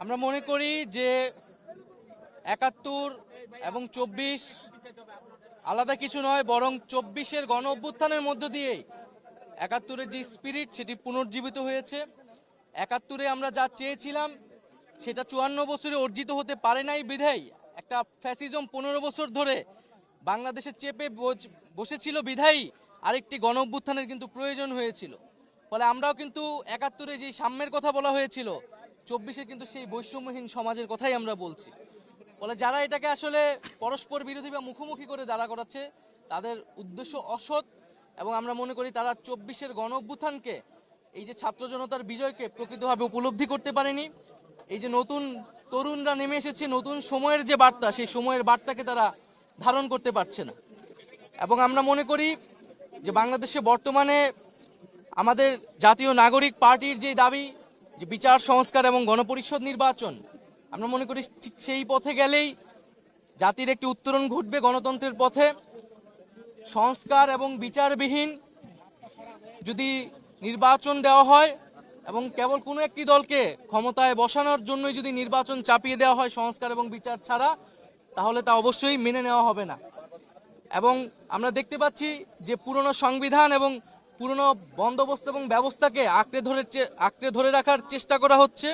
আমরা মনে করি যে ৭১ এবং ২৪ আলাদা কিছু নয়, বরং ২৪-এর গণ অভ্যুত্থানের মধ্য দিয়েই ৭১-এর যে স্পিরিট সেটি পুনর্জীবিত হয়েছে। ৭১-এ আমরা যা চেয়েছিলাম সেটা ৫৪ বছরে অর্জিত হতে পারে নাই বিধায় একটা ফ্যাসিজম ১৫ বছর ধরে বাংলাদেশে চেপে বসেছিল বিধায়ী আরেকটি গণ অভ্যুত্থানের কিন্তু প্রয়োজন হয়েছিল। ফলে আমরাও কিন্তু ৭১-এ যে সাম্যের কথা বলা হয়েছিল, ২৪-এ কিন্তু সেই বৈষম্যহীন সমাজের কথাই আমরা বলছি। ফলে যারা এটাকে আসলে পরস্পর বিরোধী বা মুখোমুখি করে দাঁড়া করাচ্ছে তাদের উদ্দেশ্য অসৎ, এবং আমরা মনে করি তারা ২৪-এর গণ অভ্যুত্থানকে, এই যে ছাত্র জনতার বিজয়কে প্রকৃতভাবে উপলব্ধি করতে পারেনি। এই যে নতুন তরুণরা নেমে এসেছে, নতুন সময়ের যে বার্তা, সেই সময়ের বার্তাকে তারা ধারণ করতে পারছে না। এবং আমরা মনে করি যে বাংলাদেশে বর্তমানে আমাদের জাতীয় নাগরিক পার্টির যে দাবি যে বিচার সংস্কার এবং গণপরিষদ নির্বাচন, আমরা মনে করি ঠিক সেই পথে গেলেই জাতির একটি উত্তরণ ঘটবে গণতন্ত্রের পথে। সংস্কার এবং বিচারবিহীন যদি নির্বাচন দেওয়া হয় এবং কেবল কোনো একটি দলকে ক্ষমতায় বসানোর জন্যই যদি নির্বাচন চাপিয়ে দেওয়া হয় সংস্কার এবং বিচার ছাড়া, তাহলে তা অবশ্যই মেনে নেওয়া হবে না। এবং আমরা দেখতে পাচ্ছি যে পুরনো সংবিধান এবং পুরনো বন্দোবস্ত এবং ব্যবস্থাকে আঁকড়ে ধরে রাখার চেষ্টা করা হচ্ছে।